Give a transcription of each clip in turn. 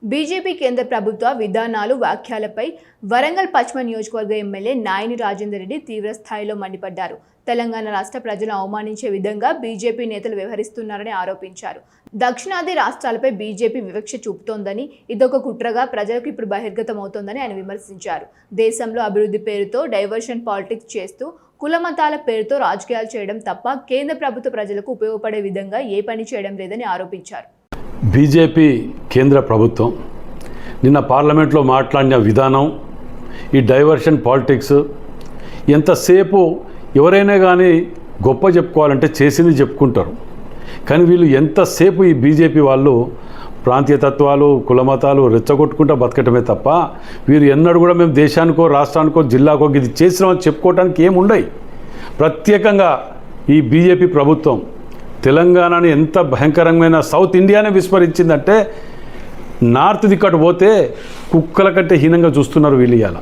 BJP కేంద్ర ప్రభుత్వ విధానాలు వ్యాఖ్యలపై వరంగల్ పశ్చిమ నియోజకవర్గ ఎమ్మెల్యే నాయని రాజేందర్ రెడ్డి తీవ్ర స్థాయిలో మండిపడ్డారు. తెలంగాణ రాష్ట్ర ప్రజలను అవమానించే విధంగా బీజేపీ నేతలు వ్యవహరిస్తున్నారని ఆరోపించారు. దక్షిణాది రాష్ట్రాలపై బీజేపీ వివక్ష చూపుతోందని, ఇదొక కుట్రగా ప్రజలకు ఇప్పుడు బహిర్గతమవుతోందని ఆయన విమర్శించారు. దేశంలో అభివృద్ధి పేరుతో డైవర్షన్ పాలిటిక్స్ చేస్తూ కులమతాల పేరుతో రాజకీయాలు చేయడం తప్ప కేంద్ర ప్రభుత్వ ప్రజలకు ఉపయోగపడే విధంగా ఏ పని చేయడం లేదని ఆరోపించారు. బీజేపీ కేంద్ర ప్రభుత్వం నిన్న పార్లమెంట్లో మాట్లాడిన విధానం, ఈ డైవర్షన్ పాలిటిక్స్, ఎంతసేపు ఎవరైనా కానీ గొప్ప చెప్పుకోవాలంటే చేసింది చెప్పుకుంటారు. కానీ వీళ్ళు ఎంతసేపు ఈ బీజేపీ వాళ్ళు ప్రాంతీయ తత్వాలు, కులమతాలు రెచ్చగొట్టుకుంటూ బతకటమే తప్ప వీరు ఎన్నడూ కూడా మేము దేశానికో, రాష్ట్రానికో, జిల్లాకో ఇది చేసినామని చెప్పుకోవడానికి ఏముండయి. ప్రత్యేకంగా ఈ బీజేపీ ప్రభుత్వం తెలంగాణని ఎంత భయంకరమైన సౌత్ ఇండియానే విస్మరించిందంటే నార్త్ దిక్కటు పోతే కుక్కల కంటే హీనంగా చూస్తున్నారు వీళ్ళు. ఇవాళ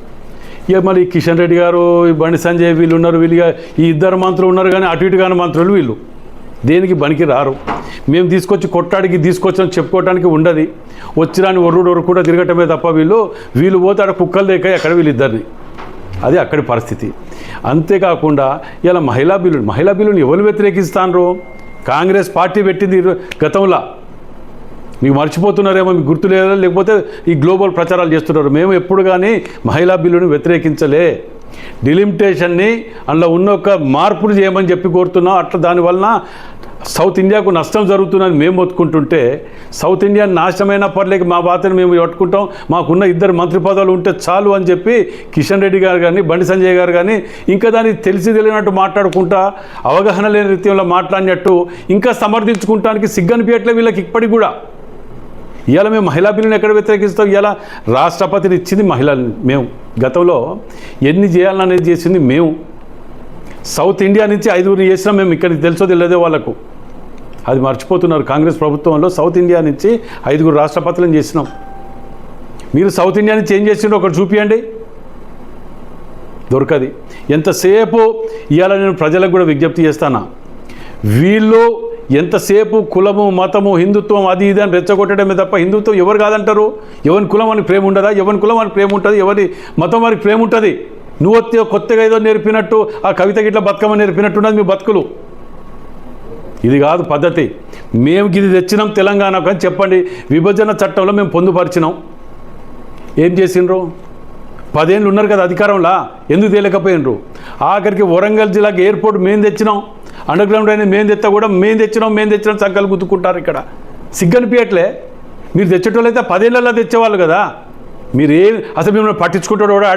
ఇక మళ్ళీ కిషన్ రెడ్డి గారు, బండి సంజయ్ వీళ్ళు ఉన్నారు, వీళ్ళు ఈ ఇద్దరు మంత్రులు ఉన్నారు. కానీ అటు ఇటు కాని మంత్రులు వీళ్ళు దేనికి పనికి రారు. మేము తీసుకొచ్చి కొట్టాడికి తీసుకొచ్చాం చెప్పుకోవడానికి ఉండదు. వచ్చిరాని ఒర్రుడు కూడా తిరగటమే తప్ప వీళ్ళు పోతాడు కుక్కలు దేక అక్కడ వీళ్ళిద్దరిని. అది అక్కడి పరిస్థితి. అంతేకాకుండా ఇలా మహిళా బిల్లుని ఎవరు వ్యతిరేకిస్తాన్రు? కాంగ్రెస్ పార్టీ పెట్టింది గతంలో. మీకు మర్చిపోతున్నారేమో, మీకు గుర్తు లేదా, లేకపోతే ఈ గ్లోబల్ ప్రచారాలు చేస్తున్నారు. మేము ఎప్పుడు కానీ మహిళా బిల్లుని వ్యతిరేకించలే. డిలిమిటేషన్ని అందులో ఉన్న ఒక మార్పులు చేయమని చెప్పి కోరుతున్నాం. అట్లా దానివలన సౌత్ ఇండియాకు నష్టం జరుగుతుందని మేము ఒత్తుకుంటుంటే, సౌత్ ఇండియా నాశనమైన పర్లేక మా బాధను మేము పట్టుకుంటాం, మాకున్న ఇద్దరు మంత్రి పదవులు ఉంటే చాలు అని చెప్పి కిషన్ రెడ్డి గారు కానీ, బండి సంజయ్ గారు కానీ ఇంకా దాన్ని తెలియనట్టు మాట్లాడుకుంటా, అవగాహన లేని రీతిలో మాట్లాడినట్టు ఇంకా సమర్థించుకుంటానికి సిగ్గనిపించట్లే వీళ్ళకి ఇప్పటికి కూడా. ఇవాళ మేము మహిళా బిల్లుని ఎక్కడ వ్యతిరేకిస్తాం? ఇవాళ రాష్ట్రపతిని ఇచ్చింది మహిళల్ని మేము. గతంలో ఎన్ని చేయాలనేది చేసింది మేము. సౌత్ ఇండియా నుంచి 5 చేసినాం మేము. ఇక్కడికి తెలుసో తెలియదే వాళ్ళకు, అది మర్చిపోతున్నారు. కాంగ్రెస్ ప్రభుత్వంలో సౌత్ ఇండియా నుంచి 5 రాష్ట్రపతులను చేసినాం. మీరు సౌత్ ఇండియా నుంచి ఏం చేసిండ్రో ఒకటి చూపియండి, దొరకది. ఎంతసేపు ఇవాళ నేను ప్రజలకు కూడా విజ్ఞప్తి చేస్తానా, వీళ్ళు ఎంతసేపు కులము, మతము, హిందుత్వం అది ఇది అని రెచ్చగొట్టడమే తప్ప హిందుత్వం ఎవరు కాదంటారు? ఎవరి కులం అని ప్రేమ ఉండదా? ఎవరి కులం అని ప్రేమ ఉంటుంది, ఎవరి మతం వారికి ప్రేమ ఉంటుంది. నువ్వు కొత్తగా ఏదో నేర్పినట్టు, ఆ కవిత గిట్ల బతుకమ్మ నేర్పినట్టున్నది మీ బతుకులు. ఇది కాదు పద్ధతి. మేము ఇది తెచ్చినాం తెలంగాణకు అని చెప్పండి. విభజన చట్టంలో మేము పొందుపరిచినాం. ఏం చేసిండ్రు? 10 ఏళ్ళు ఉన్నారు కదా అధికారంలో, ఎందుకు తేలేకపోయినరు? ఆఖరికి వరంగల్ జిల్లాకి ఎయిర్పోర్ట్ మేము తెచ్చినాం, అండర్ గ్రౌండ్ అయినా మేము తెస్తా కూడా మేము తెచ్చినాం సంకలు గుర్తుకుంటారు. ఇక్కడ సిగ్గనిపించట్లే. మీరు తెచ్చేటోళ్ళు అయితే 10 ఏళ్ళల్లో తెచ్చేవాళ్ళు కదా. మీరు అసలు మిమ్మల్ని పట్టించుకుంటాడు కూడా